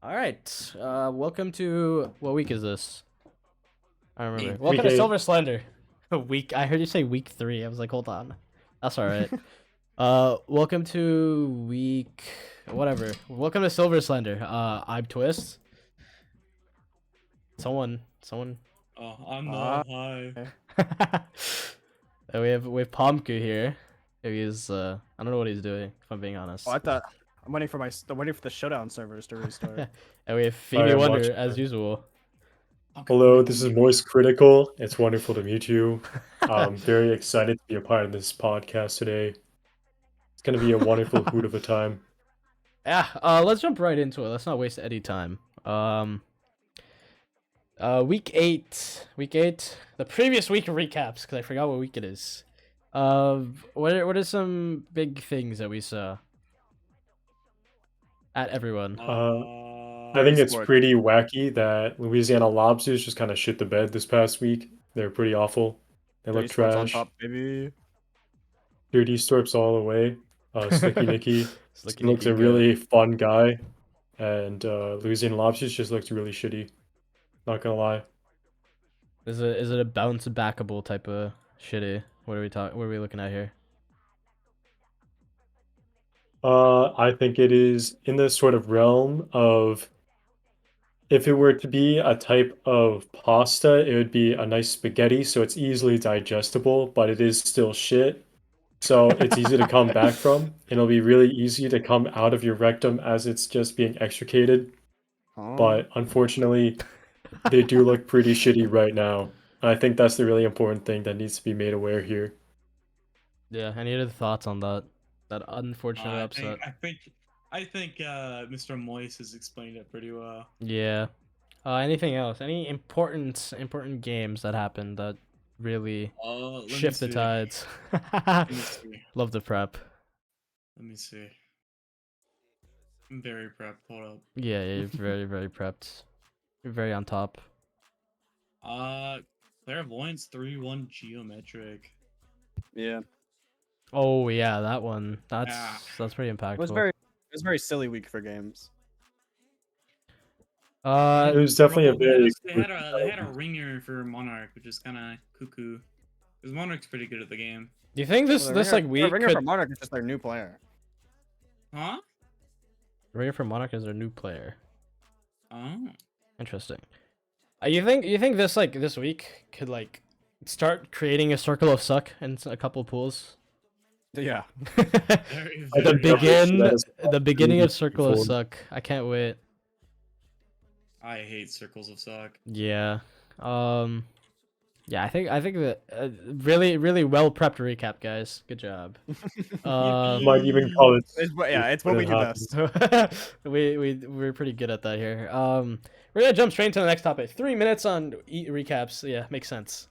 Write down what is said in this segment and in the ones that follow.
All right. Welcome to what week is this? I don't remember. Week Welcome to 8. Silver Slender. Week. I heard you say week 3. I was like, hold on. That's all right. Welcome to week whatever. Welcome to Silver Slender. I'm Twistz. Someone. Oh, I'm the hi. And we have Pomkoo here. He's I don't know what he's doing, if I'm being honest. Oh, I thought I'm waiting for the showdown servers to restart. And we have I am PhevieWonder watching as that. usual. Hello, this is Moist Critical. It's wonderful to meet you. I'm very excited to be a part of this podcast today. It's going to be a wonderful hoot of a time. Yeah, let's jump right into it. Let's not waste any time. Week 8. The previous week recaps, because I forgot what week it is. What are some big things that we saw at everyone? I think it's Sport. pretty wacky that Louisiana Lobsters just kind of shit the bed this past week. They're pretty awful. They look 30 sports on trash. top, baby. Dirty Storps all the way. Slicky Nicky Slicky looks Nicky a good. really fun guy. And Louisiana Lobsters just looks really shitty. Not gonna lie. Is it a bounce backable type of shitty? What are we looking at here? I think it is in the sort of realm of if it were to be a type of pasta, it would be a nice spaghetti, so it's easily digestible, but it is still shit. So it's easy to come back from, and it'll be really easy to come out of your rectum as it's just being extricated. But unfortunately, they do look pretty shitty right now. And I think that's the really important thing that needs to be made aware here. Yeah, any other thoughts on that? That unfortunate upset. I think Mr. Moist has explained it pretty well. Yeah. Anything else? Any important games that happened that really Let me shift the see. tides? Let me see. Love the prep. Let me see. I'm very prepped. Hold up. Yeah, you're very prepped. You're very on top. Clairvoyance 3-1 geometric. Yeah, Oh yeah, that one. That's pretty it impactful. was a very silly week for games. It was definitely a very They had a ringer for Monarch, which is kind of cuckoo. Because Monarch's pretty good at the game. Do you think this like week Ringer could for Monarch is just their new player. Huh? Ringer for Monarch is their new player? Oh. Interesting. You think this week could like start creating a circle of suck in a couple pools? Yeah. The beginning of circle of before. suck. I can't wait. I hate circles of suck. Yeah. Yeah, I think that really well prepped recap, guys. Good job. Might even call it. It's what we do best. We're pretty good at that here. We're gonna jump straight into the next topic. 3 minutes on recaps. Yeah, makes sense.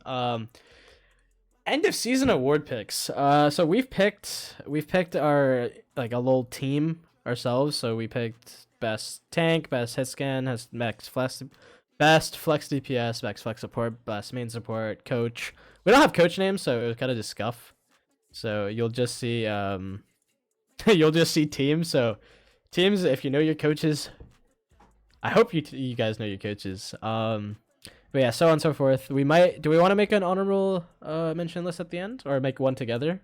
End of season award picks. So we've picked our like a little team ourselves. So we picked best tank, best hit scan, has best flex DPS, best flex support, best main support, coach. We don't have coach names, so it was kind of just scuff. So you'll just see teams. So teams, if you know your coaches, I hope you guys know your coaches. But yeah, so on and so forth. Do we want to make an honorable mention list at the end, or make one together?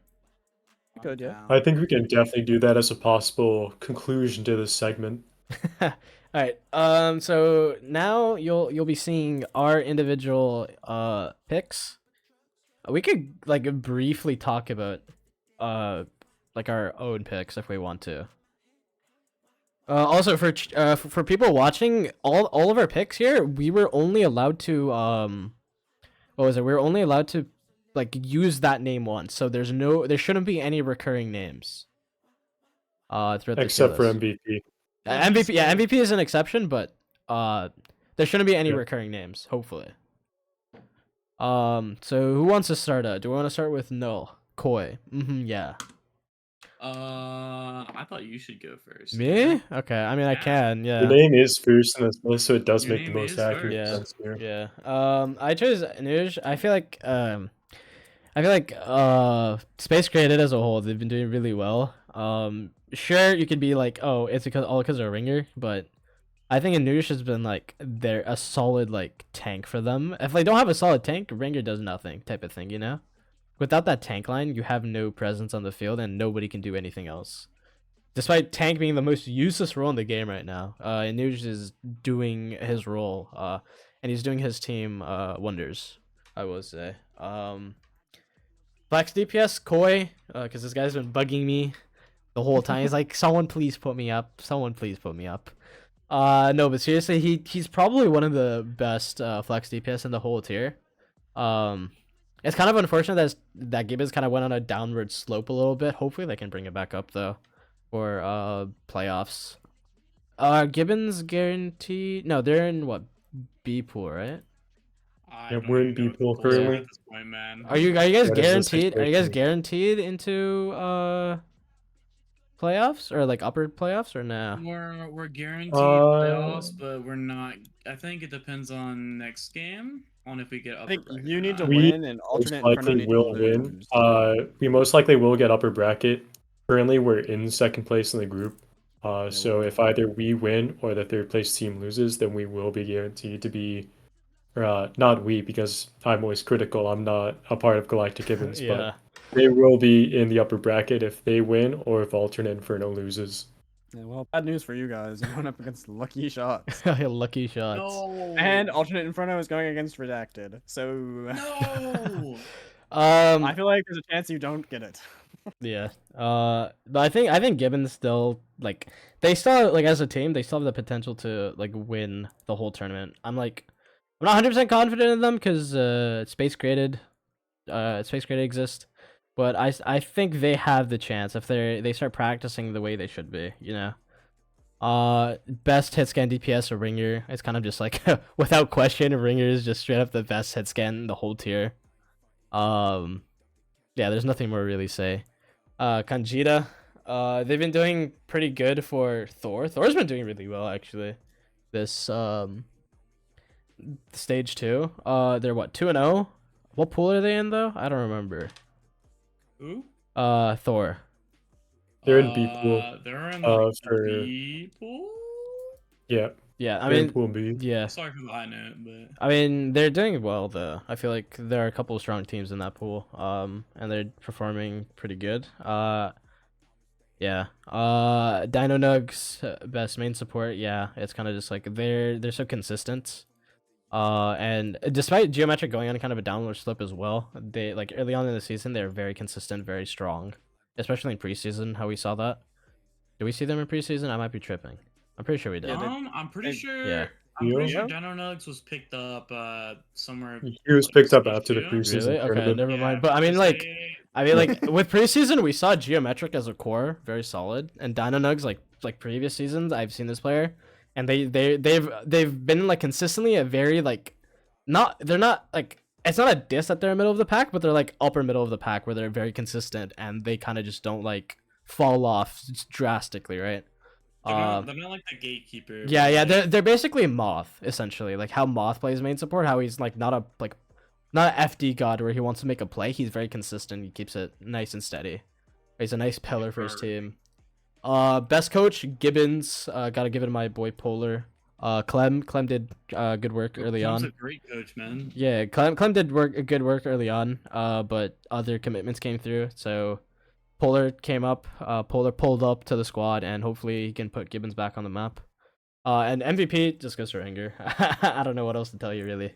Good, yeah. I think we can definitely do that as a possible conclusion to this segment. All right. So now you'll be seeing our individual picks. We could like briefly talk about like our own picks if we want to. Also for people watching, all of our picks here, we were only allowed to what was it? We were only allowed to like use that name once. So there shouldn't be any recurring names. Throughout the Except for tier list. MVP. MVP, yeah, MVP is an exception, but there shouldn't be any recurring names, hopefully. So who wants to start out? Do we want to start with Null? Koi. Yeah. I thought you should go first. Me? Okay, I mean I can, yeah. Your name is first in this list, so it does Your make the name most is accurate first. sense here. Yeah. I chose Nuj. I feel like Space Created as a whole, they've been doing really well. Sure, you could be like, oh, it's because of a ringer, but I think Anush has been like they're a solid like tank for them. If they don't have a solid tank, Ringer does nothing type of thing, you know? Without that tank line, you have no presence on the field and nobody can do anything else. Despite tank being the most useless role in the game right now, Anuj is doing his role, and he's doing his team wonders, I will say. Flex DPS Koi, because this guy's been bugging me the whole time. He's like, someone please put me up. Someone please put me up. No, but seriously, he's probably one of the best flex DPS in the whole tier. It's kind of unfortunate that Gibbons kind of went on a downward slope a little bit. Hopefully they can bring it back up though for playoffs. Gibbons guaranteed. No, they're in what, B pool, right? I Yeah, don't we're in even know B what the pool polls are currently. at this point, man. Are you guys What is this guaranteed? Are you guys situation? guaranteed into playoffs or like upper playoffs or no? We're guaranteed playoffs, but we're not. I think it depends on next game on if we get I upper think bracket you or need to not. We win, and most alternate Inferno likely need to will win. lose. We most likely will get upper bracket. Currently, we're in second place in the group. So we're- if either we win or the third place team loses, then we will be guaranteed to be, not we, because I'm always critical. I'm not a part of Galactic Gibbons, Yeah. but they will be in the upper bracket if they win or if alternate Inferno loses. Yeah, well, bad news for you guys. You're going up against Lucky Shots. Lucky shots. No. And alternate Inferno is going against Redacted. So No. I feel like there's a chance you don't get it. Yeah. But I think Gibbons still like they still like as a team they still have the potential to like win the whole tournament. I'm not 100% confident in them because Space Graded exists, but I think they have the chance if they start practicing the way they should be. You know. Best hit scan DPS or Ringer. It's kind of just like without question, Ringer is just straight up the best hit scan in the whole tier. Yeah, there's nothing more to really say. Kanjita, they've been doing pretty good for Thor. Thor's been doing really well actually. This stage 2. They're what, 2-0? What pool are they in though? I don't remember. Who? Thor. They're in B pool. They're in like for B pool. yeah, Yeah, I they're in mean, pool B. yeah. Sorry for the high note, but I mean, they're doing well though. I feel like there are a couple of strong teams in that pool. And they're performing pretty good. Yeah. Dino Nugs, best main support. Yeah, it's kind of just like they're so consistent. And despite Geometric going on kind of a downward slope as well, they like early on in the season they're very consistent, very strong, especially in preseason. How we saw that. Did we see them in preseason? I might be tripping. I'm pretty sure we did. I'm pretty sure. yeah. I'm pretty Yeah. sure Dino Nugs was picked up somewhere. He was like, picked up stage after the 2? preseason Really? Okay, tournament. never Yeah, mind. But I mean, just like, say- with preseason we saw Geometric as a core, very solid, and Dino Nugs like previous seasons I've seen this player, and they've been like consistently a very like, they're not like it's not a diss that they're middle of the pack, but they're like upper middle of the pack where they're very consistent and they kind of just don't like fall off drastically, right? they're not like the gatekeeper. Yeah, but, they're basically Moth essentially, like how Moth plays main support, how he's like not an FD god where he wants to make a play. He's very consistent. He keeps it nice and steady. He's a nice pillar for his team. Best coach Gibbons. Gotta give it to my boy Polar. Clem did good work early Clem's on. a great coach, man. Yeah, Clem did good work early on. But other commitments came through. So Polar came up. Polar pulled up to the squad, and hopefully he can put Gibbons back on the map. And MVP just goes to Ringer. I don't know what else to tell you really.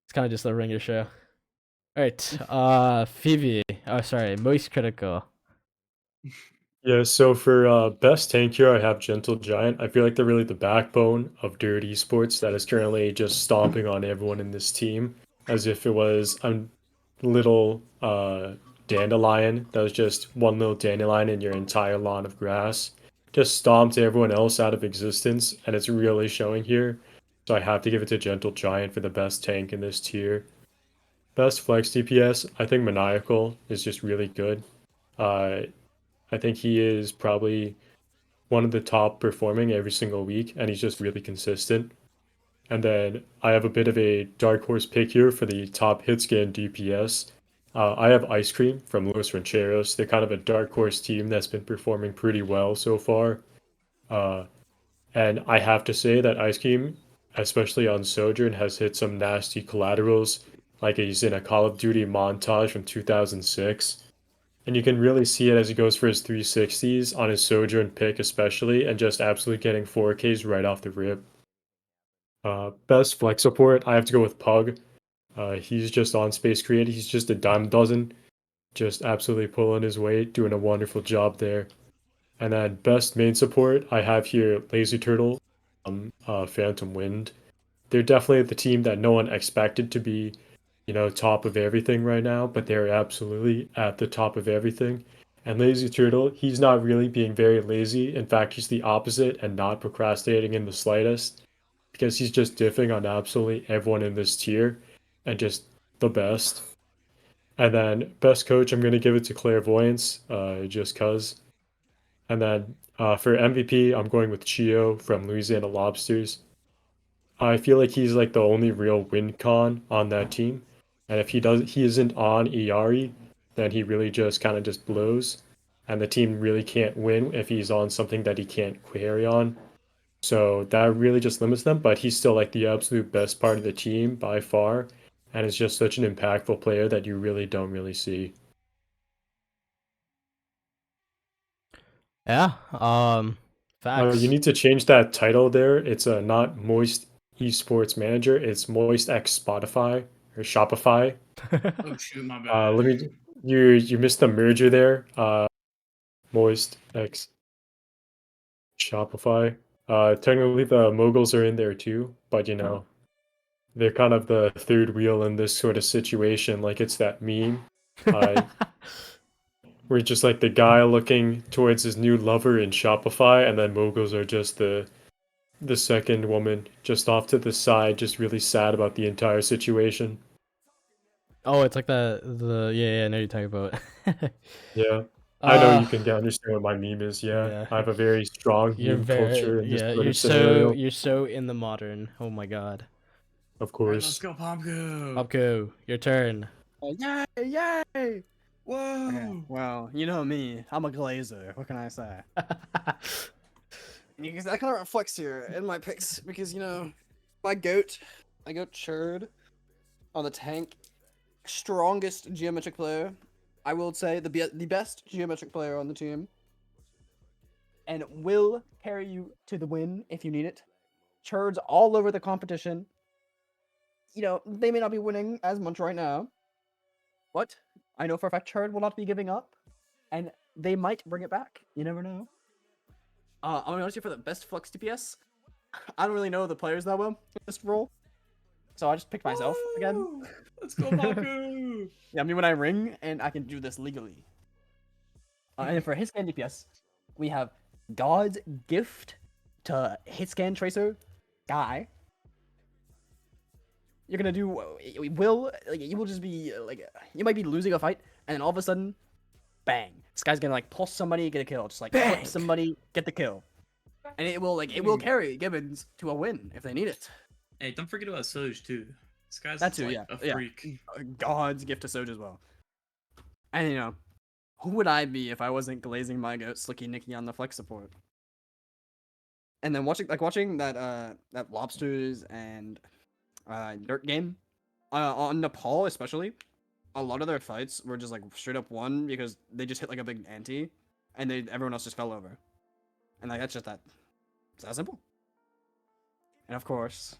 It's kind of just a Ringer show. All right, Phoebe. Oh, sorry, Moist Critical. Yeah, so for best tank here, I have Gentle Giant. I feel like they're really the backbone of Dirt Esports that is currently just stomping on everyone in this team as if it was a little dandelion that was just one little dandelion in your entire lawn of grass. Just stomped everyone else out of existence, and it's really showing here. So I have to give it to Gentle Giant for the best tank in this tier. Best flex DPS, I think Maniacal is just really good. I think he is probably one of the top performing every single week, and he's just really consistent. And then I have a bit of a dark horse pick here for the top hit scan DPS. I have Ice Cream from Los Rancheros. They're kind of a dark horse team that's been performing pretty well so far. And I have to say that Ice Cream, especially on Sojourn, has hit some nasty collaterals, like he's in a Call of Duty montage from 2006. And you can really see it as he goes for his 360s on his Sojourn pick, especially, and just absolutely getting 4Ks right off the rip. Best flex support, I have to go with Pug. He's just on Space Creator. He's just a dime dozen, just absolutely pulling his weight, doing a wonderful job there. And then best main support, I have here Lazy Turtle, Phantom Wind. They're definitely the team that no one expected to be, top of everything right now, but they're absolutely at the top of everything. And Lazy Turtle, he's not really being very lazy. In fact, he's the opposite and not procrastinating in the slightest because he's just diffing on absolutely everyone in this tier and just the best. And then best coach, I'm going to give it to Clairvoyance, just cuz. And then for MVP, I'm going with Chio from Louisiana Lobsters. I feel like he's like the only real win con on that team. And if he isn't on Iari, then he really just kind of just blows. And the team really can't win if he's on something that he can't carry on. So that really just limits them, but he's still like the absolute best part of the team by far. And is just such an impactful player that you really don't really see. Yeah. Facts. You need to change that title there. It's not Moist Esports Manager. It's Moist X Spotify or Shopify. Oh shoot, my bad. Let me. You missed the merger there. Moist X Shopify. Technically the moguls are in there too, but they're kind of the third wheel in this sort of situation. Like it's that meme. We're just like the guy looking towards his new lover in Shopify, and then moguls are just the second woman just off to the side, just really sad about the entire situation. Oh, it's like the yeah, I know you're talking about. Yeah. I know you Uh, can understand what my meme is, yeah. yeah. I have a very strong You're meme culture in this yeah, sort of scenario, you're so in the modern. Oh my god. of All right, let's course. go, Pomkoo. Pomkoo, your turn. Yay! Yay! Whoa. Okay, well, you know me. I'm a glazer. What can I say? Because that kind of reflects here in my picks because my goat, I go Churd on the tank, strongest geometric player. I will say the best geometric player on the team, and will carry you to the win if you need it. Churd's all over the competition. They may not be winning as much right now, but I know for a fact Churd will not be giving up, and they might bring it back. You never know. I'm gonna be honest here for the best flex DPS. I don't really know the players that well in this role, so I just picked myself again. Woo! Let's go, Pomkoo. Yeah, I mean when I ring and I can do this legally. And for hit scan DPS, we have God's Gift to hit scan tracer guy. You're gonna do you will just be you might be losing a fight and then all of a sudden, bang! This guy's gonna pulse somebody, get a kill, just flip somebody, get the kill, and it will carry Gibbons to a win if they need it. Hey, don't forget about Soj too. This guy's That too, like yeah, a freak. God's Gift to Soj as well. And who would I be if I wasn't glazing my goat Slicky Nicky on the flex support? And then watching that lobsters and dirt game on Nepal especially, a lot of their fights were just straight up won because they just hit a big anti, and everyone else just fell over, and that's just that. It's that simple. And of course,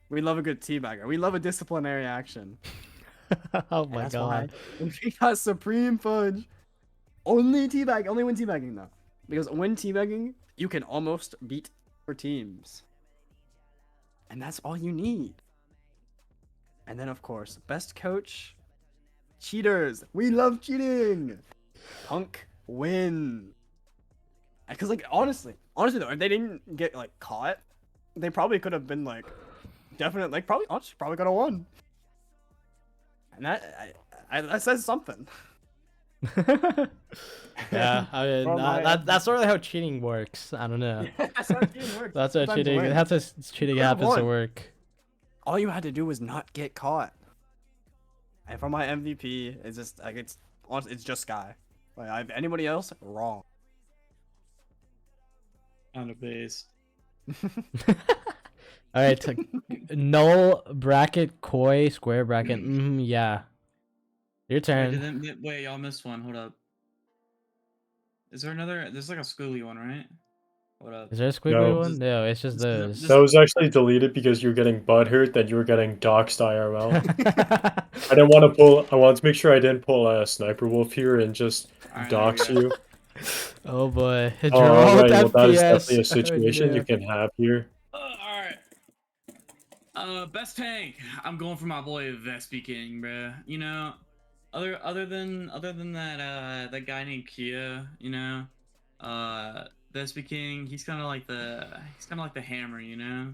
we love a good teabagger. We love a disciplinary action. Oh my god. We got Supreme Fudge. Only when teabagging though, because when teabagging you can almost beat your teams. And that's all you need. And then, of course, best coach, cheaters. We love cheating. Punk win. Because, honestly though, if they didn't get caught, they probably could have been definitely probably could have won. And that says something. Yeah, I mean that's sort of how cheating works. I don't know. That's how cheating works. That's how Sometimes cheating. win. That's how cheating Could've happens to won. work. All you had to do was not get caught. And for my MVP, it's just it's just Sky. Anybody else, wrong. Kind of based. All right, null bracket koi square bracket. Yeah. Your Wait, turn. wait, y'all missed one. Hold up. Is there another? There's like a squiggly one, right? Hold up. Is there a squiggly No. one? No, it's just those. That was actually deleted because you were getting butthurt that you were getting doxed IRL. I didn't want to pull. I wanted to make sure I didn't pull a sniper wolf here and just Alright, dox there we you. Oh boy, All draw with right, well that is FPS. definitely a Oh, situation no. you can have here. Alright. Best tank. I'm going for my boy Vespi King, bruh. You know, other than that that guy named Kia, you know, Vespi King, he's kind of like the hammer, you know.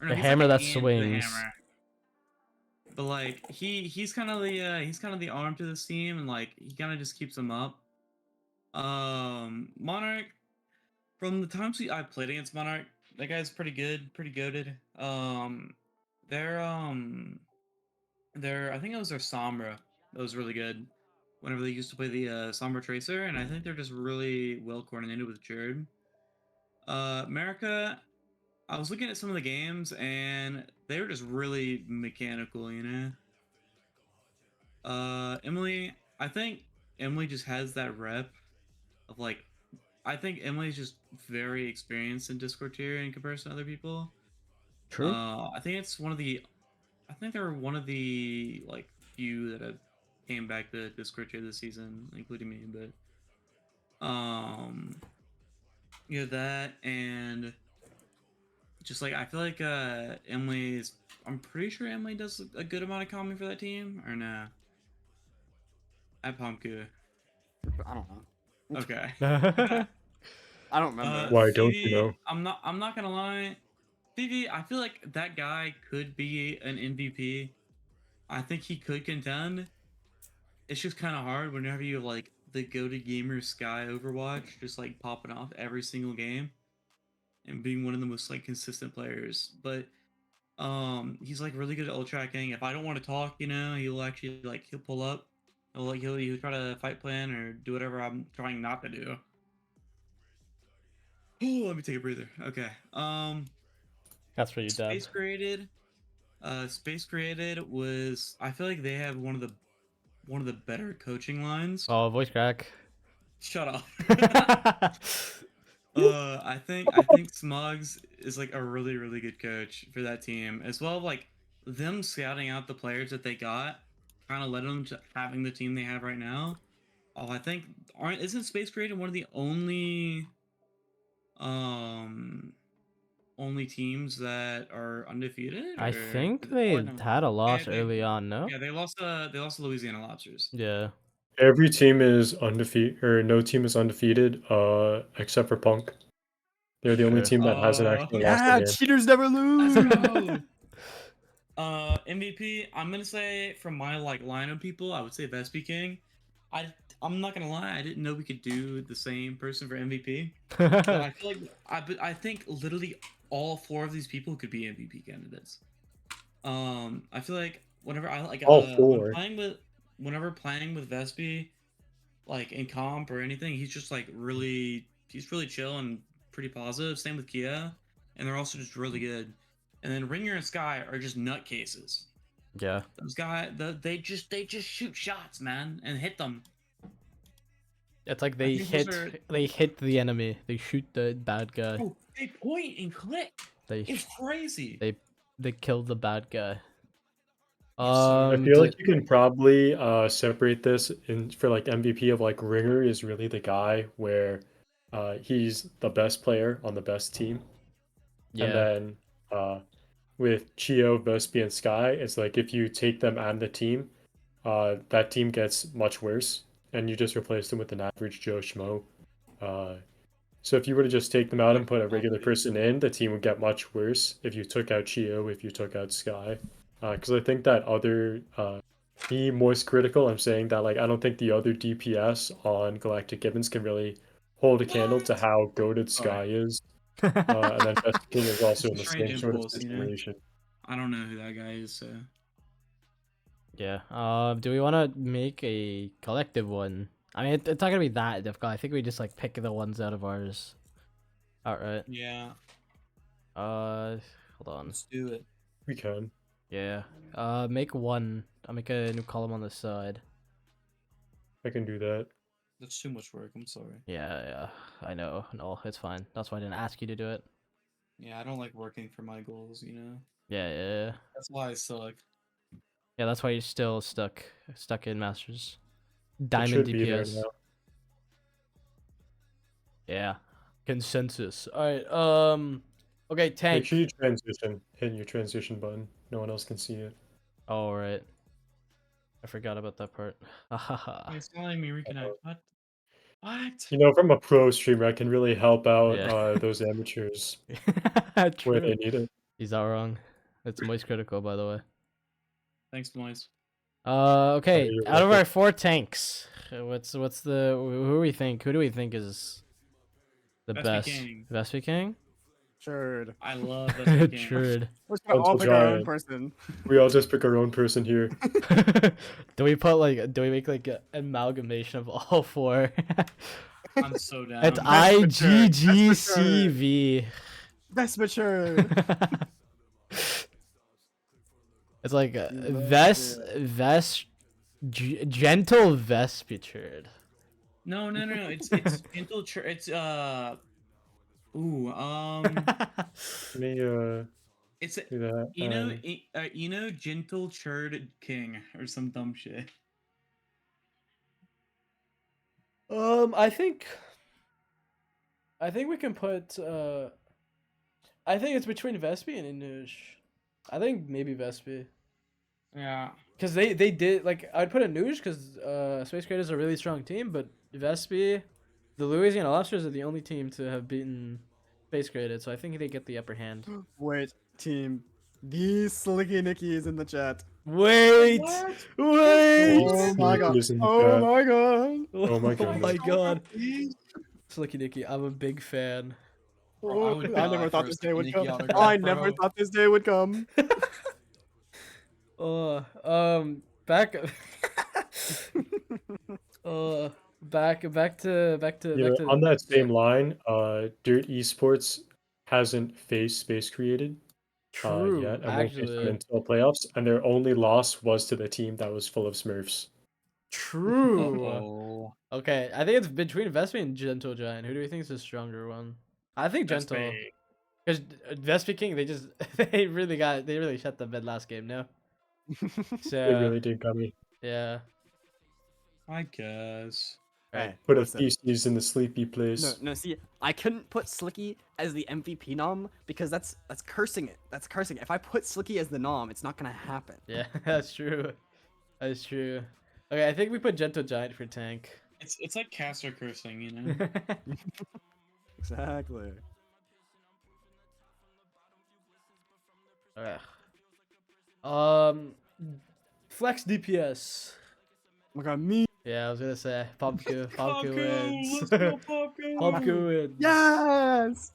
Or no, The he's like hammer the that hand to the swings. hammer. But like he's kind of the arm to this team, and like he kind of just keeps them up. Monarch, from the times I played against Monarch, that guy's pretty good, pretty goated. They're I think it was their Sombra that was really good. Whenever they used to play the Sombra Tracer, and I think they're just really well coordinated with Jared. America, I was looking at some of the games, and they were just really mechanical, you know. Emily, I think Emily just has that rep of like, I think Emily's just very experienced in Discord tier in comparison to other people. True. I think it's one of the, I think they're one of the like few that have came back to Discord tier this season, including me. But you know that, and just like I feel like Emily's, I'm pretty sure Emily does a good amount of calming for that team, or no? At Pomkoo. I don't know. Okay. I don't remember. Why don't you know? I'm not gonna lie. Phoebe, I feel like that guy could be an MVP. I think he could contend. It's just kind of hard whenever you have like the go-to gamer Sky Overwatch just like popping off every single game and being one of the most like consistent players. But he's like really good at ult tracking. If I don't want to talk, you know, he'll actually like he'll pull up. He'll try to fight plan or do whatever I'm trying not to do. Oh, let me take a breather. Okay. That's for you, Deb. Space Created was, I feel like they have one of the better coaching lines. Oh, voice crack. Shut up. I think Smugs is like a really, really good coach for that team, as well. Like them scouting out the players that they got kind of led them to having the team they have right now. Oh, I think isn't Space Created one of the only teams that are undefeated? I or think is it- they oh, no. had a loss they- early on, no? Yeah, they lost to Louisiana Lobsters. Yeah. Every team is undefeated, or no team is undefeated, except for Punk. They're the only Sure. team that hasn't actually lost a game. Cheaters never lose. Let's go. MVP, I'm gonna say from my like line of people, I would say Vespi King. I'm not gonna lie, I didn't know we could do the same person for MVP. But I feel like I think literally all 4 of these people could be MVP candidates. I feel like whenever I like All 4. whenever playing with Vespi, like in comp or anything, he's just like he's really chill and pretty positive. Same with Kia, and they're also just really good. And then Ringer and Sky are just nutcases. Yeah. Those guys, they just shoot shots, man, and hit them. It's like I think those they hit the enemy. They shoot the bad guy. Oh, they point and click. They It's crazy. they kill the bad guy. I feel like you can probably separate this in for like MVP of like Ringer is really the guy where he's the best player on the best team. yeah. And then with Chio, Vespi, and Sky, it's like if you take them and the team, that team gets much worse, and you just replace them with an average Joe Schmo. So if you were to just take them out and put a regular person in, the team would get much worse if you took out Chio, if you took out Sky. Because I think that other me Moist Critical, I'm saying that like I don't think the other DPS on Galactic Gibbons can really hold a candle to how goated Sky is. And then Best King is also in the same Strange sort of impulse, you know? situation. I don't know who that guy is, so. Yeah. Do we want to make a collective one? I mean, it's not gonna be that difficult. I think we just like pick the ones out of ours. Outright. Yeah, Hold on. let's do it. We can. Yeah. Make one. I'll make a new column on the side. I can do that. That's too much work. I'm sorry. Yeah. I know. No, it's fine. That's why I didn't ask you to do it. Yeah, I don't like working for my goals. Yeah. That's why I suck. Yeah, that's why you're still stuck in Masters. It Diamond should be there DPS. now. Yeah. Consensus. Alright, okay, Make tank. sure you transition. Hit your transition button. No one else can see it. Oh, right. I forgot about that part. It's telling me reconnect. What? You know, from a pro streamer, I can really help out Yeah. those amateurs where True. they need it. He's not wrong. It's moist critical, by the way. Thanks, Moise. Okay. you're Out of welcome. our 4 tanks, what's the who do we think? Who do we think is the Vespi best? King. Vespi King? Churd. I love this game. True. We're just gonna all Gentle pick our own Giant. person. We all just pick our own person here. Do we make like an amalgamation of all 4? I'm so down. It's That's for sure. IGGCV. Best mature. It's like Love gentle Vespitured. No. It's gentle. It's Let me It's do that. gentle churd king or some dumb shit. I think we can put I think it's between Vespi and Inush. I think maybe Vespi. Yeah. Because they did, like, I'd put Inush because Space Graders is a really strong team, but Vespi, the Louisiana Lobsters are the only team to have beaten Space Graded, so I think they get the upper hand. Wait, team. These Slicky Nicky is in the chat. Wait! What? Wait! Oh my god. Is in the Oh chat. my god. Oh my Oh goodness. my god. Please? Slicky Nicky, I'm a big fan. Bro, I would I die never for thought a this day would Slicky come. Nicky autograph, I never bro. thought this day would come. Back back to On that same line, Dirt Esports hasn't faced Space Created True, yet, and won't face them actually. until playoffs, and their only loss was to the team that was full of Smurfs. True. Uh-oh. Okay, I think it's between Vespi and Gentle Giant. Who do we think is the stronger one? I think That's Gentle. big. Because Vespi King, they really shut the bed last game, no? They So really did got me. yeah. I guess. Right. Put a listen. feces in the sleepy place. No, see, I couldn't put Slicky as the MVP nom because that's cursing it. That's cursing it. If I put Slicky as the nom, it's not gonna happen. Yeah, that's true. That's true. Okay, I think we put Gentle Giant for tank. It's like caster cursing, you know. Exactly. Flex DPS. Oh my god, me. Yeah, I was gonna say Pomkoo. Pomkoo Let's wins. go, Pomkoo. Pomkoo wins. Yes.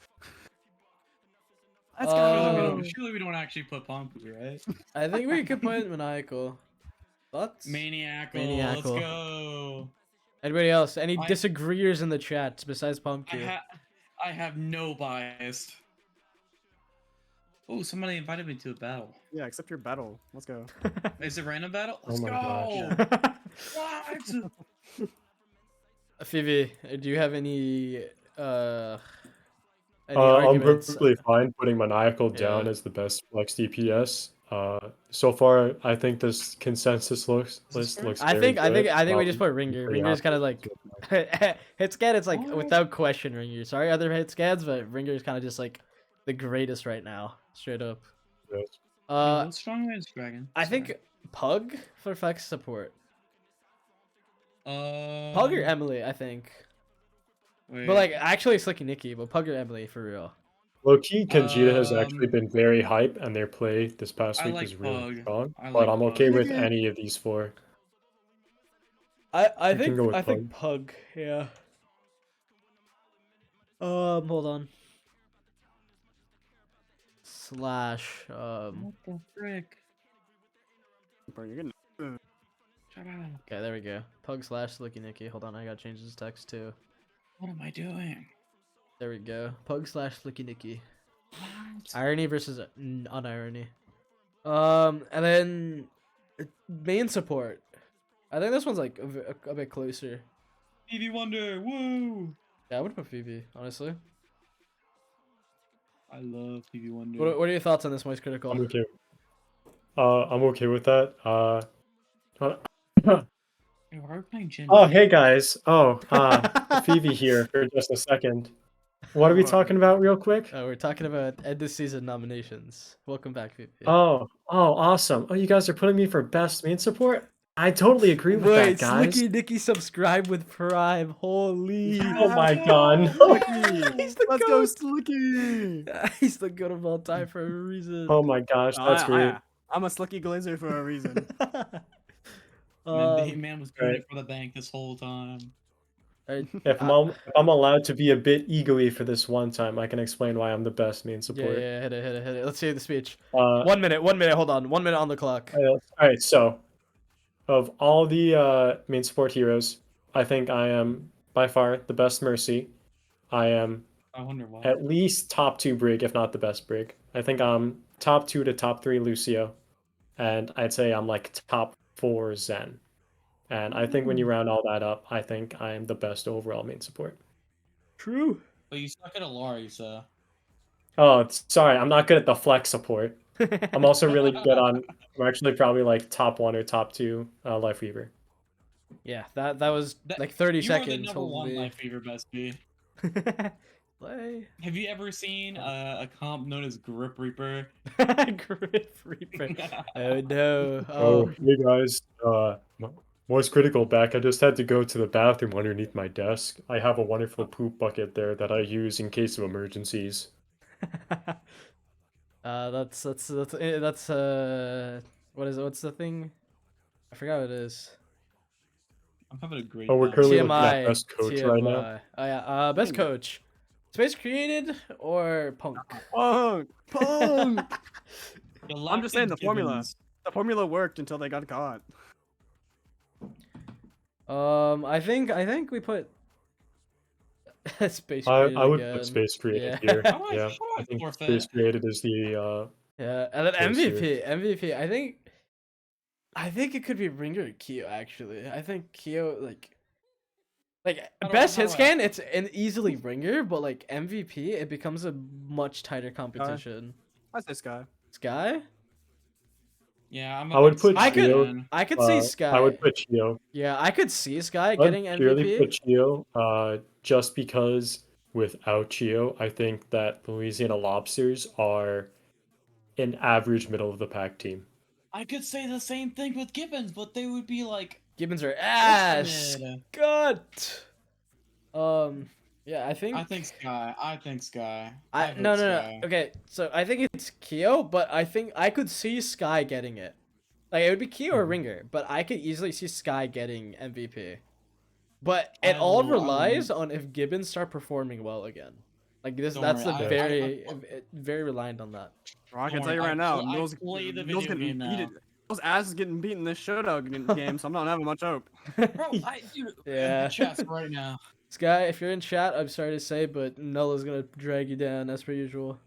Let's Oh. go. Surely we don't actually put Pomkoo, right? I think we could put Maniacal. Thoughts? Maniacal. Maniacal. Let's go. Anybody else? Any I- disagreeers in the chat besides Pomkoo? I have no bias. Oh, somebody invited me to a battle. Yeah, accept your battle. Let's go. Is it random battle? Oh Let's my go. gosh. What? Phoebe, do you have any I'm arguments? perfectly fine putting Maniacal down Yeah. as the best flex DPS. So far, I think this consensus list looks. I very think good. we just put Ringer. pretty Ringer's kind of happy like hit scan. It's like What? without question Ringer. Sorry, other hit scans, but Ringer's kind of just like the greatest right now, straight up. with it. What's strong against Dragon? I think Pug for flex support. Pug Pug or Emily, I think. But like actually Slicky Nicky, but Pug or Emily for real. Low key, Kanjita has actually Um, been very hype, and their play this past I week like was really Pug. strong. I But like I'm Pug. okay with Nigga. any of these 4. I You can go with think Pug, yeah. Hold on. Slash What the frick? Bro, you're gonna. Shut up. okay, there we go. Pug slash Slicky Nicky. Hold on, I gotta change this text too. What am I doing? There we go. Pug slash Flicky Nicky. Irony versus unirony. And then main support. I think this one's like a bit closer. PhevieWonder, woo! Yeah, I would put Phoebe, honestly. I love PhevieWonder. What are your thoughts on this, Moist Critical? I'm okay. I'm okay with that. Hey, why are we playing Gen Oh, 9? hey guys. Phoebe here for just a second. What are we talking about real quick? We're talking about end of season nominations. Welcome back, Phoebe. Oh, awesome. Oh, you guys are putting me for best main support? I totally agree with that, guys. Slicky Nicky subscribe with Prime. Holy. Oh my god. Slicky! He's the Let's goat. go, Slicky! He's the goat of all time for a reason. Oh my gosh, that's great. I'm a Slicky Glazer for a reason. Man, the man was doing right. it for the bank this whole time. If I'm allowed to be a bit ego-y for this one time, I can explain why I'm the best main yeah, support. hit it. Let's hear the speech. Uh, 1 minute, hold on. 1 minute on the clock. Alright, so of all the main support heroes, I think I am by far the best Mercy. I am I wonder why. at least top 2 Brig, if not the best Brig. I think I'm top 2 to top 3 Lucio. And I'd say I'm like top 4 Zen. And I think when you round all that up, I think I am the best overall main support. True. But you suck at Alari, so. Oh, sorry, I'm not good at the flex support. I'm also really good on. I'm actually probably like top 1 or top 2 Life Weaver. Yeah, that was like 30 You seconds. are the number 1 Life Weaver bestie. Play. Have you ever seen a comp known as Grip Reaper? Grip Reaper. Oh no. Oh, hey guys. Most critical back. I just had to go to the bathroom underneath my desk. I have a wonderful poop bucket there that I use in case of emergencies. That's what is it? What's the thing? I forgot what it is. I'm having a great Oh, we're time. currently looking at TMI. best coach right now. TMI. Oh yeah. Best coach. Space created or Punk? Punk! Punk! I'm just saying Galactic the formula. Gibbons. The formula worked until they got caught. I think we put Space I created would again. put Space Created Yeah. here. How do Yeah, I I think forfeit? Space Created is the Yeah, and then Choice MVP. MVP. I think it could be Ringer or Kyo actually. I think Kyo like How do best I- hit how do I- scan. It's an easily Ringer, but like MVP, it becomes a much tighter competition. I say Sky. Sky. Yeah, I'm I would big put I could- Chio. fan. I could see Sky. I would put Chio. Yeah, I could see Sky I would getting purely put MVP. Chio, just because without Chio, I think that Louisiana Lobsters are an average middle of the pack team. I could say the same thing with Gibbons, but they would be like Gibbons are ass. mid. Gut. Yeah, I think. I think Sky. I think Sky. I vote no. Sky. Okay, so I think it's Kyo, but I think I could see Sky getting it. Like it would be Kyo or Ringer, but I could easily see Sky getting MVP. But it I all don't know, relies on if Gibbons start performing well again. Like this, Don't that's worry, the I- very reliant on that. Bro, I can Don't tell you worry, right now, I Mills play the Mills video getting game beaten. now. Mills' ass is getting beaten this showdown game, so I'm not having much hope. Bro, dude, Yeah. chest right now. Sky, if you're in chat, I'm sorry to say, but Nulla's gonna drag you down as per usual.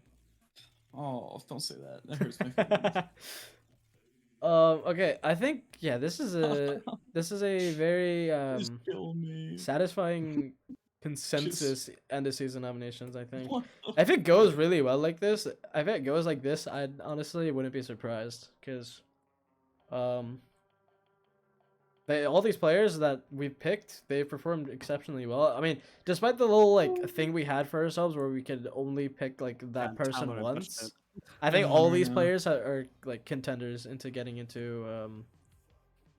Oh, don't say that. That hurts my feelings. Okay, I think this is a very Just kill me. satisfying consensus end of season nominations. I think What the if it goes really well like this, if it goes like this, I honestly wouldn't be surprised because, all these players that we picked, they performed exceptionally well. I mean, despite the little like thing we had for ourselves where we could only pick like that Yeah, person Tyler touched once. it. I think Yeah, all I these know. players are like contenders into getting into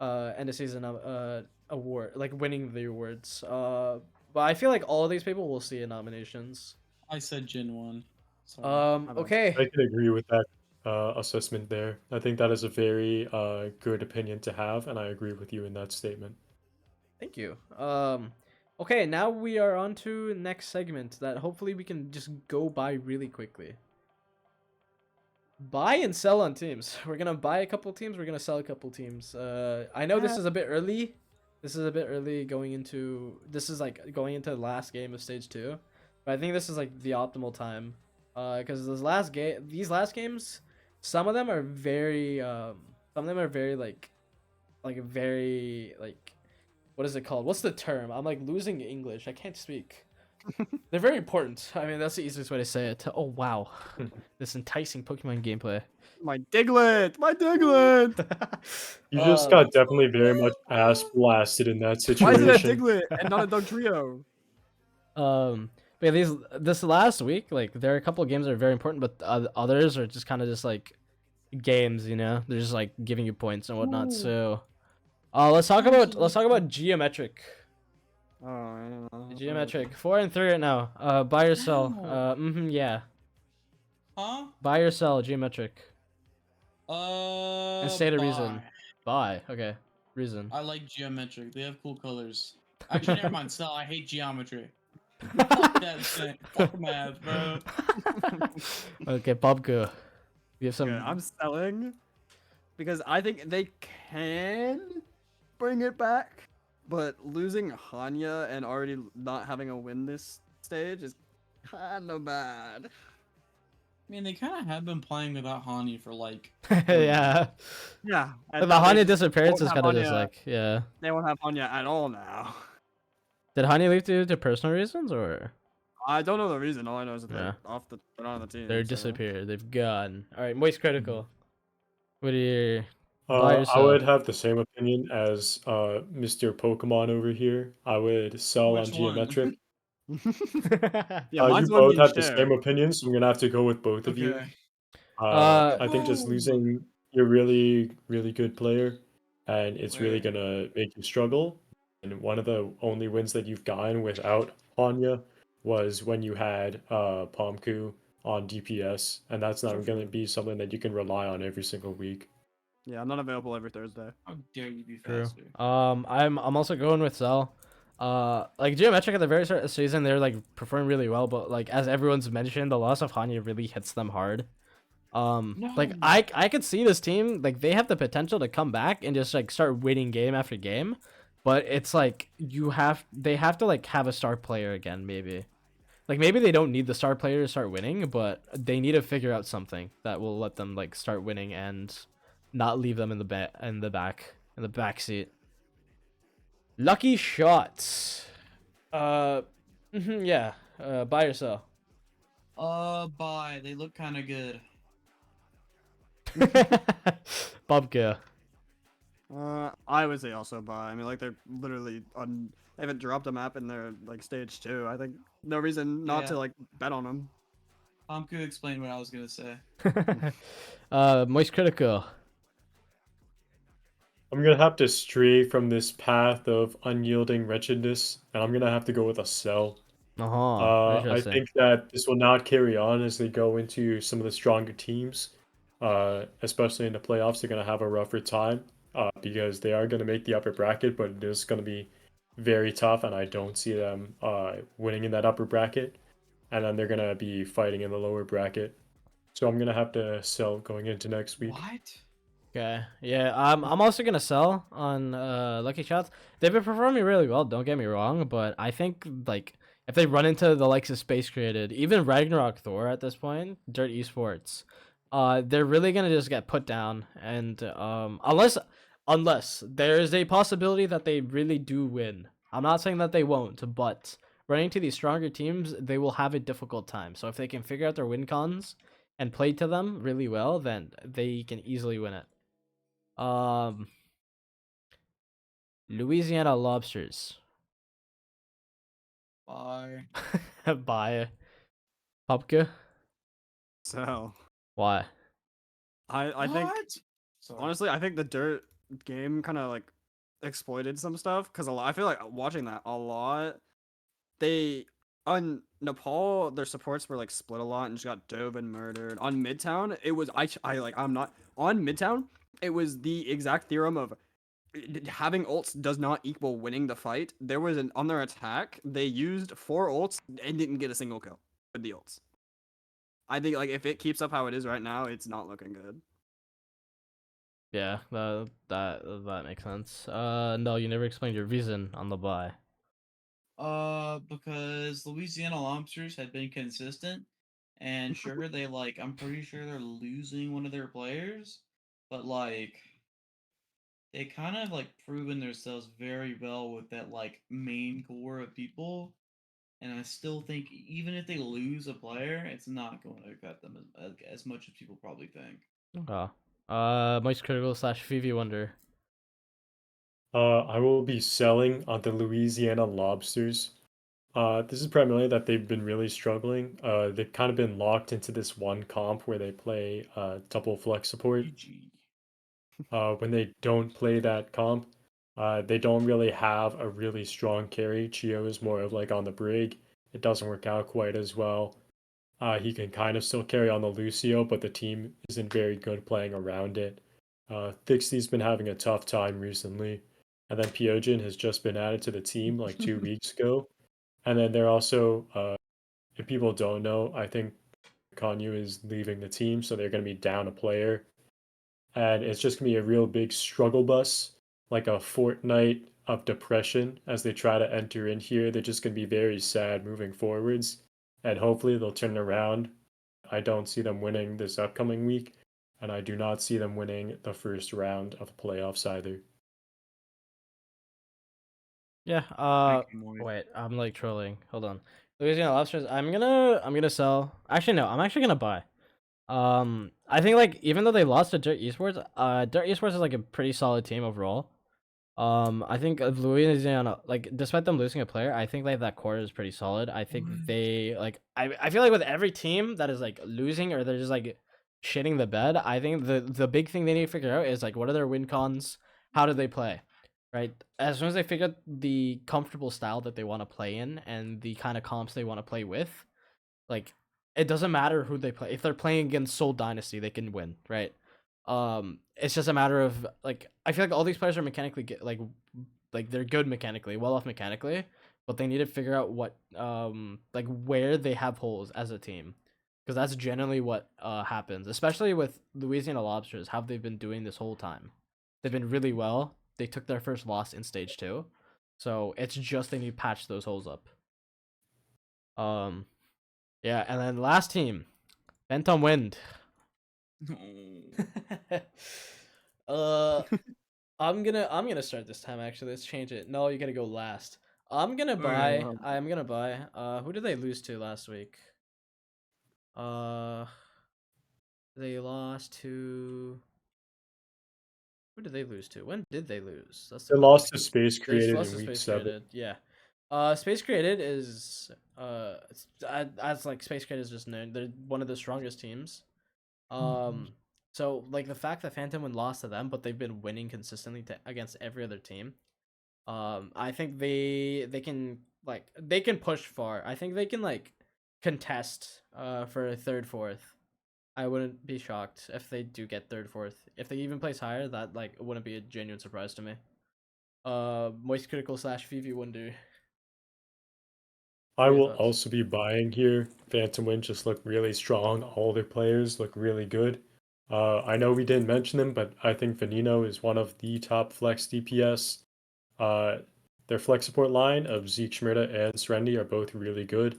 end of season award, like winning the awards. But I feel like all of these people will see in nominations. I said Gen 1. Sorry. bad. Okay. I can agree with that assessment there. I think that is a very good opinion to have, and I agree with you in that statement. Thank you. Okay, now we are on to next segment that hopefully we can just go by really quickly. Buy and sell on teams. We're gonna buy a couple teams. We're gonna sell a couple teams. I know this is a bit early. This is a bit early going into. This is like going into the last game of stage 2. But I think this is like the optimal time, because these last games, some of them are very very like, what is it called? What's the term? I'm like losing English. I can't speak. They're very important. I mean, that's the easiest way to say it. Oh wow, this enticing Pokemon gameplay. My Diglett! My Diglett! You just got definitely very much ass blasted in that Why is it a situation. Diglett and not a Dugtrio? But yeah, this last week, like there are a couple of games that are very important, but others are just kind of just like games, you know. They're just like giving you points and whatnot. Ooh. So, let's talk about geometric. Oh, I don't know. Geometric 4 and 3 right now. Buy or sell. Yeah. Huh? Buy or sell geometric. And say the reason. buy. Buy. Okay. Reason. I like geometric. They have cool colors. Actually, never mind. Sell. I hate geometry. Fuck that shit. Fuck math, bro. Okay, Pomkoo. You have some. Okay, I'm selling because I think they can bring it back, but losing Hanya and already not having a win this stage is kind of bad. I mean, they kind of have been playing without Hani for like. Yeah. Yeah, The Hanya disappearance is won't kind of have just Hanya. like, yeah. They won't have Hanya at all now. Did Hanya leave due to personal reasons or? I don't know the reason. All I know is that Yeah. they're not on the team. They're so- disappeared. They've gone. All right, Moist Critical. What are your buy or I sell? would have the same opinion as Mr. Pokemon over here. I would sell on Which one? geometric. Yeah, You mine's one both being have the shared. same opinion, so I'm gonna have to go with both of you. Okay. I think just Boom. losing your really, really good player, and it's really Where? gonna make you struggle. And one of the only wins that you've gotten without Hanya was when you had Pomkoo on DPS, and that's not gonna be something that you can rely on every single week. Yeah, I'm not available every Thursday. How dare you be True. faster? I'm also going with Cell. Like geometric at the very start of the season, they're like performing really well, but like as everyone's mentioned, the loss of Hanya really hits them hard. Like No. I could see this team, like they have the potential to come back and just like start winning game after game, but it's like they have to like have a star player again, maybe. Like maybe they don't need the star player to start winning, but they need to figure out something that will let them like start winning and not leave them in the back seat. Lucky shots. Yeah. Buy or sell. Bye. They look kind of good. Bobka. I would say also buy. I mean, like they're literally on. They haven't dropped a map in their like stage 2. I think no reason not Yeah. to like bet on them. Pomkoo explained what I was gonna say. Moist critical. I'm gonna have to stray from this path of unyielding wretchedness, and I'm gonna have to go with a sell. I Interesting. think that this will not carry on as they go into some of the stronger teams, especially in the playoffs. They're gonna have a rougher time, because they are gonna make the upper bracket, but it is gonna be very tough, and I don't see them winning in that upper bracket, and then they're gonna be fighting in the lower bracket. So I'm gonna have to sell going into next week. What? Okay. Yeah. I'm also gonna sell on Lucky Shots. They've been performing really well. Don't get me wrong, but I think like if they run into the likes of Space Created, even Ragnarok Thor at this point, Dirt Esports, they're really gonna just get put down. And unless there is a possibility that they really do win. I'm not saying that they won't, but running to these stronger teams, they will have a difficult time. So if they can figure out their win cons and play to them really well, then they can easily win it. Louisiana Lobsters. Bye. Bye. Popka? So Why? I think Sorry. honestly I think the Dirt game kind of like exploited some stuff because I feel like watching that a lot. They on Nepal their supports were like split a lot and just got dove and murdered. On Midtown it was I'm not on Midtown. It was the exact theorem of having ults does not equal winning the fight. There was on their attack, they used 4 ults and didn't get a single kill with the ults. I think like if it keeps up how it is right now, it's not looking good. Yeah, that makes sense. No, you never explained your reason on the buy. Because Louisiana Lobsters had been consistent, and sure, I'm pretty sure they're losing one of their players, but they kind of proven themselves very well with that main core of people, and I still think even if they lose a player, it's not going to affect them as much as people probably think. Most critical slash PhevieWonder. I will be selling on the Louisiana Lobsters. This is primarily that they've been really struggling. They've kind of been locked into this one comp where they play double flex support. GG. When they don't play that comp, they don't really have a really strong carry. Chio is more of like on the brig. It doesn't work out quite as well. He can kind of still carry on the Lucio, but the team isn't very good playing around it. Thixty's been having a tough time recently. And then Pyojin has just been added to the team like 2 weeks ago. And then they're also, if people don't know, I think Konyu is leaving the team, so they're going to be down a player. And it's just going to be a real big struggle bus, like a fortnight of depression as they try to enter in here. They're just going to be very sad moving forwards. And hopefully they'll turn around. I don't see them winning this upcoming week, and I do not see them winning the first round of the playoffs either. Yeah. Thank you, Moy. Wait. I'm like trolling. Hold on. Louisiana Lobsters. I'm gonna sell. Actually, no. I'm actually gonna buy. I think like even though they lost to Dirt Esports, Dirt Esports is like a pretty solid team overall. I think of Louisiana, like despite them losing a player, I think like that core is pretty solid. I think they like I feel like with every team that is like losing or they're just like shitting the bed, I think the big thing they need to figure out is like what are their win cons, how do they play, right? As soon as they figure out the comfortable style that they want to play in and the kind of comps they want to play with, like it doesn't matter who they play. If they're playing against Soul Dynasty, they can win, right? It's just a matter of like I feel like all these players are mechanically like they're good mechanically, well off mechanically, but they need to figure out what like where they have holes as a team, because that's generally what happens, especially with Louisiana Lobsters. How they've been doing this whole time, they've been really well. They took their first loss in stage 2, so it's just they need to patch those holes up. Yeah, and then last team, Phantom Wind. No. I'm gonna start this time actually. Let's change it. No, you gotta go last. I'm gonna buy. Okay. I'm gonna buy. Who did they lose to last week? Uh, they lost to. Who did they lose to? When did they lose? That's the They lost question. to Space They Created lost in to week Space 7. Created. Yeah. Space Created is as like Space Created is just known. They're one of the strongest teams. So like the fact that Phantom Wind lost to them, but they've been winning consistently against every other team. I think they can they can push far. I think they can like contest for third, fourth. I wouldn't be shocked if they do get third, fourth. If they even place higher, that like wouldn't be a genuine surprise to me. Moist Critical slash PhevieWonder. I What are your will thoughts? also be buying here. Phantom Wind just look really strong. All their players look really good. I know we didn't mention them, but I think Veneno is one of the top flex DPS. Uh, their flex support line of Zeke Schmirda and Serenity are both really good.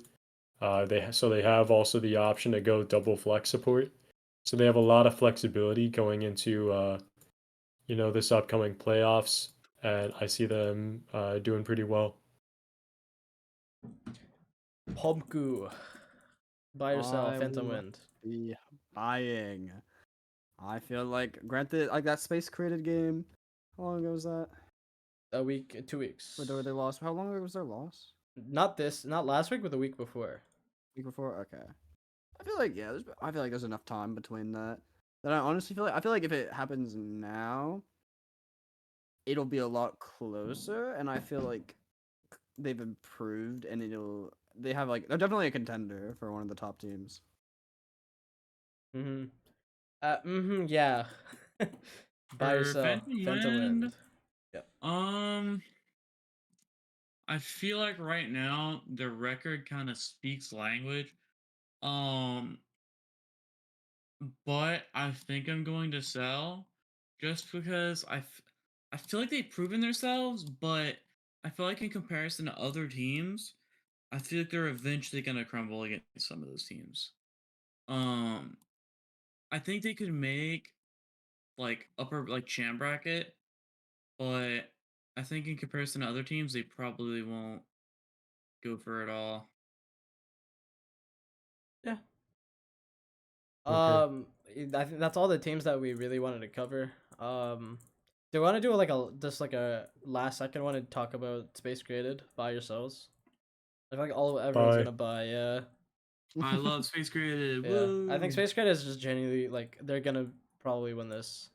They have also the option to go double flex support. So they have a lot of flexibility going into this upcoming playoffs, and I see them doing pretty well. Pomkoo. Buy or sell, I Phantom will Wind. be buying. I feel like, granted, like that Space Created game. How long ago was that? A week, 2 weeks. Where they lost? How long ago was their loss? Not last week, but the week before. Week before? Okay. I feel like I feel like there's enough time between that. That I honestly feel like if it happens now, it'll be a lot closer, and I feel like they've improved, and they're definitely a contender for one of the top teams. Yeah. Buy or For sell, Phantom Phantom Wind. Wind, Yep. I feel like right now the record kind of speaks language. Um, but I think I'm going to sell just because I feel like they've proven themselves, but I feel like in comparison to other teams, I feel like they're eventually gonna crumble against some of those teams. Um, I think they could make like upper like champ bracket, but I think in comparison to other teams, they probably won't go for it all. Yeah. Okay. I think that's all the teams that we really wanted to cover. Do you want to do like a last second one and talk about Space Created by yourselves? I feel like everyone's Bye. gonna buy. Yeah. I love Space Created. Yeah. I think Woo! Space Created is just genuinely like they're gonna probably win this.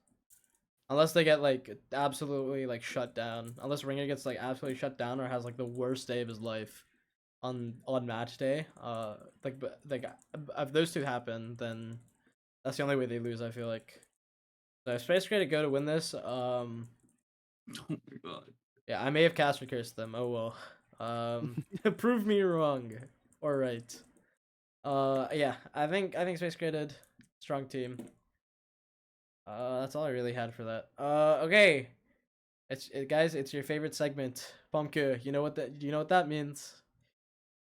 Unless they get like absolutely like shut down. Unless Ringer gets like absolutely shut down or has like the worst day of his life on match day. Like if those two happen, then that's the only way they lose. I feel like. So if Space Created go to win this, Oh my god. yeah, I may have caster cursed them. Oh well. Prove me wrong. Or right. Yeah, I think Space Created, strong team. That's all I really had for that. Okay. Guys, it's your favorite segment, Pomkoo. You know what that means?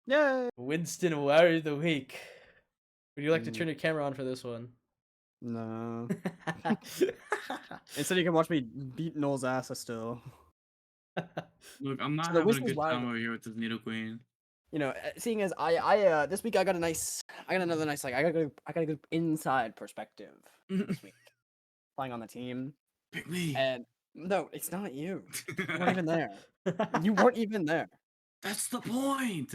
Yay! Winston Warrior of the Week. Would you like to Mm. turn your camera on for this one? No. Instead, you can watch me beat Noel's ass still. Look, I'm not So the having a Winston's good wild. time over here with this Needle Queen. You know, seeing as this week I got another nice I got a good inside perspective this week playing on the team. Pick me. And no, it's not you. You weren't even there. You weren't even there. That's the point.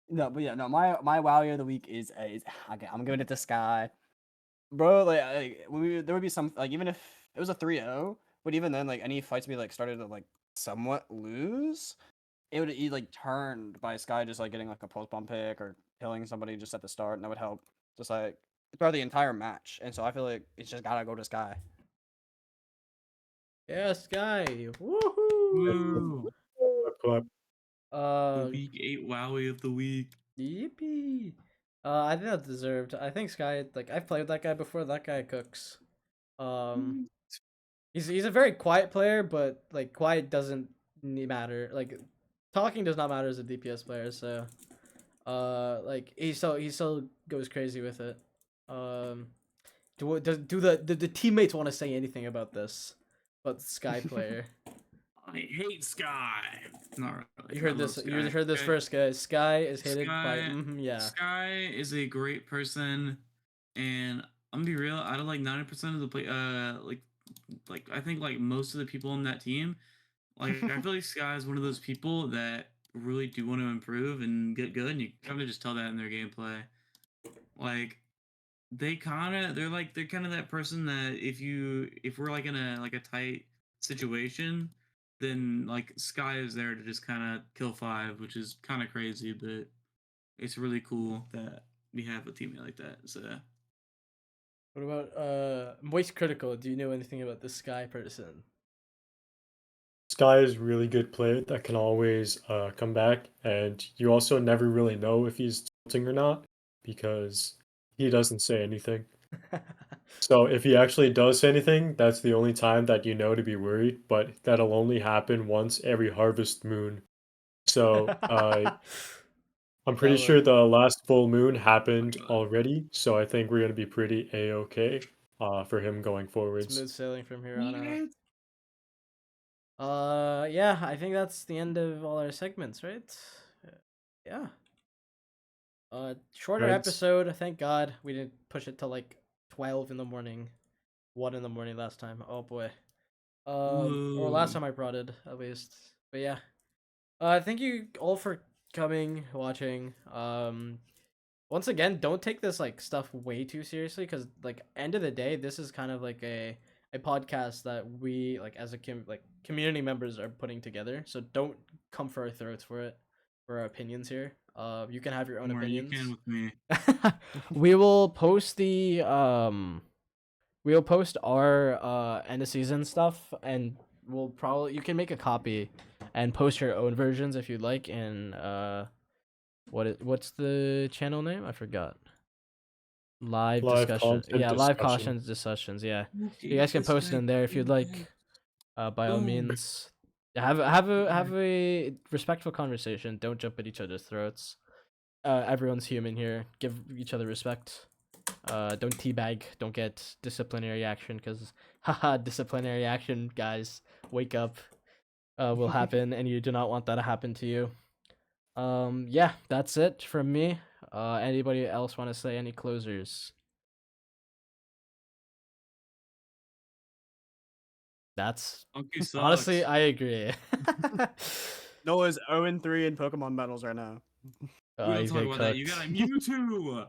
No, but yeah, no. My Wowie of the week is okay. I'm giving it to Sky, bro. There would be some like even if it was a 3-0, but even then like any fights we like started to like somewhat lose, it would be like turned by Sky just like getting like a post bomb pick or killing somebody just at the start, and that would help just like throughout the entire match. And so I feel like it's just gotta go to Sky. Yeah, Sky. Woohoo! Woo. Clap. The week 8 Wowie of the week. Yippee. I think that's deserved. I think Sky, like I've played with that guy before. That guy cooks. Mm. He's a very quiet player, but like quiet doesn't matter. Like talking does not matter as a DPS player. So, like he still goes crazy with it. Do the teammates want to say anything about this? But Sky player. I hate Sky. Not really. You heard I this. love You Sky. heard this Okay? first, guys. Sky is hated by. Sky, Yeah. Sky is a great person, and I'm gonna be real. Out of like 90% of the play, like I think like most of the people on that team, like I feel like Sky is one of those people that really do want to improve and get good, and you kind of just tell that in their gameplay. Like they're kind of that person that if we're like in a tight situation, then like Sky is there to just kind of kill 5, which is kind of crazy, but it's really cool that we have a teammate like that. So What about Moist Critical? Do you know anything about this Sky person? Sky is a really good player that can always come back, and you also never really know if he's tilting or not because he doesn't say anything. So if he actually does say anything, that's the only time that you know to be worried, but that'll only happen once every harvest moon. So I'm pretty sure the last full moon happened God. already, so I think we're gonna be pretty a-okay for him going forwards. Smooth sailing from here on out. Yeah, I think that's the end of all our segments, right? Yeah. Shorter Right. episode. Thank God we didn't push it to like 12 in the morning, 1 in the morning last time. Oh boy. Or last time I prodded at least. But yeah. Thank you all for coming, watching. Once again, don't take this like stuff way too seriously because like end of the day, this is kind of like a podcast that we like as a community members are putting together. So don't come for our throats for it, for our opinions here. You can have your own Or you opinions. can with me. We will post we'll post our end of season stuff, and you can make a copy and post your own versions if you'd like. And what's the channel name? I forgot. Live discussion. content Yeah, live discussion. discussions. Yeah, you guys can post it in there if you'd like. By all means, Have a respectful conversation. Don't jump at each other's throats. Everyone's human here. Give each other respect. Don't teabag. Don't get disciplinary action because haha, disciplinary action, guys. Wake up. Will happen, and you do not want that to happen to you. Yeah, that's it from me. Anybody else want to say any closers? That's Pomkoo sucks. honestly, I agree. Noah's 0-3 in Pokemon battles right now. We don't He's talk getting about that. You got a Mewtwo.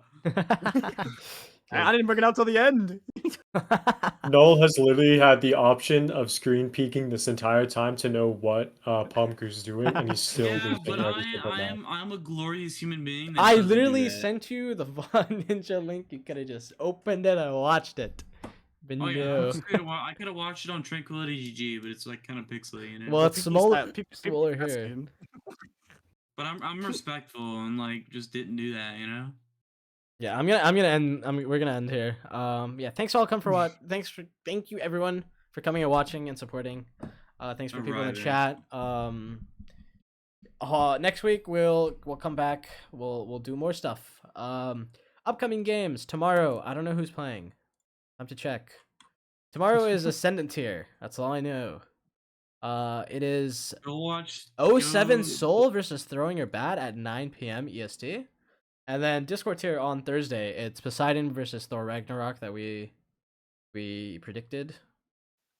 I didn't bring it out till the end. Noel has literally had the option of screen peeking this entire time to know what Pomkoo's doing, and he's still Yeah, didn't but think everything about that. I'm a glorious human being. That I doesn't do literally that. sent you the Von Ninja link. You could have just opened it and watched it. But Oh yeah, no. I could have watched it on Tranquility GG, but it's like kind of pixely, you know. Well, it's People smaller, style- people smaller style here. skin. But I'm respectful and like just didn't do that, you know. Yeah, we're gonna end here. Yeah, thanks all come for what. Thank you everyone for coming and watching and supporting. Thanks for people in the Alright, chat. Next week we'll come back. We'll do more stuff. Upcoming games tomorrow. I don't know who's playing. I have to check. Tomorrow is Ascendant tier. That's all I know. It is Go watch 07 go- Soul versus Throwing Your Bat at 9 p.m. EST. And then Discord tier on Thursday. It's Poseidon versus Thor Ragnarok that we predicted.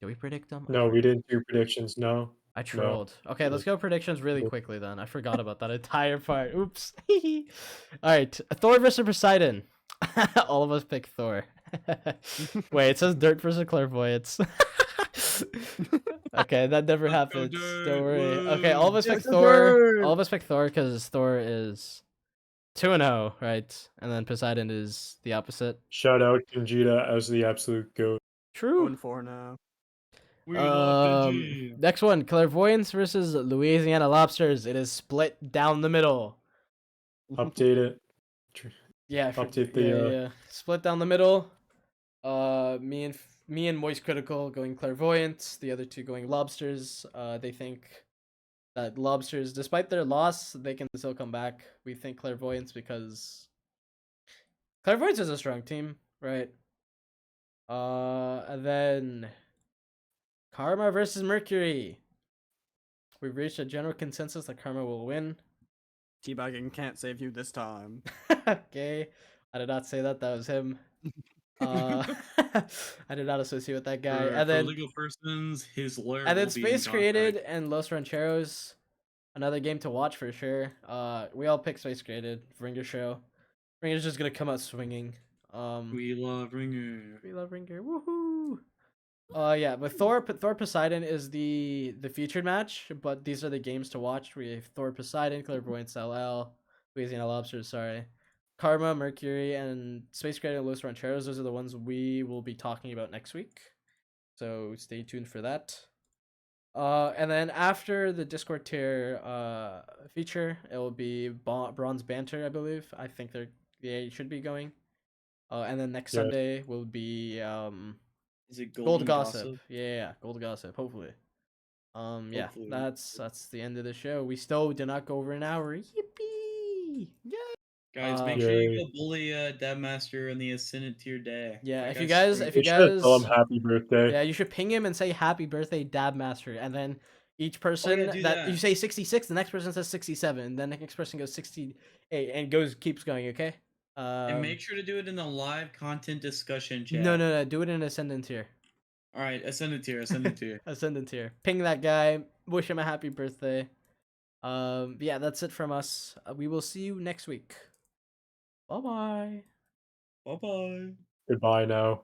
Did we predict them? No, we didn't do predictions. No. I trolled. Okay, let's go predictions really quickly then. I forgot about that entire part. Oops. All right, Thor versus Poseidon. All of us pick Thor. Wait, it says Dirt versus Clairvoyance. Okay, that never Let's go happens. Dirt, Don't worry. woo. Okay, all of us pick Yes, sir. Thor. All of us pick Thor because Thor is 2-0, right? And then Poseidon is the opposite. Shout out Vegeta as the absolute goat. True. 0-4 now. We love Veggie. Next one, Clairvoyance versus Louisiana Lobsters. It is split down the middle. Update it. Yeah, Update the, yeah. Split down the middle. Me and Moist Critical going Clairvoyance. The other two going Lobsters. They think that Lobsters, despite their loss, they can still come back. We think Clairvoyance because Clairvoyance is a strong team, right? And then Karma versus Mercury. We've reached a general consensus that Karma will win. Teabagging can't save you this time. Okay, I did not say that. That was him. I did not associate with that guy. And For then legal persons, his lawyer. and then will be in Space Created contact. and Los Rancheros, another game to watch for sure. We all pick Space Created. Ringer show. Ringer's just gonna come out swinging. We love Ringer. We love Ringer. Woohoo! Yeah, but Thor Poseidon is the featured match, but these are the games to watch. We have Thor Poseidon, Clairvoyance LL, Louisiana Lobsters, sorry. Karma, Mercury, and Space Created and Los Rancheros. Those are the ones we will be talking about next week. So stay tuned for that. And then after the Discord tier feature, it will be Bronze Banter, I believe. I think they should be going. And then next Yeah. Sunday will be Is it Gold Gossip. Yeah, Gold Gossip, hopefully. Yeah, Hopefully. that's the end of the show. We still did not go over an hour. Yippee! Guys, make sure you Yay. go bully Dabmaster in the Ascendant tier day. Yeah, That if you guy's guys crazy. We should tell him happy birthday. yeah, you should ping him and say happy birthday, Dabmaster, and then each person do that that. you say 66, the next person says 67, then the next person goes 68 and keeps going. Okay. And make sure to do it in the live content discussion chat. No, do it in Ascendant tier. All right, Ascendant tier, Ascendant tier. Ascendant tier. Ping that guy. Wish him a happy birthday. Yeah, that's it from us. We will see you next week. Bye bye. Bye bye. Goodbye now.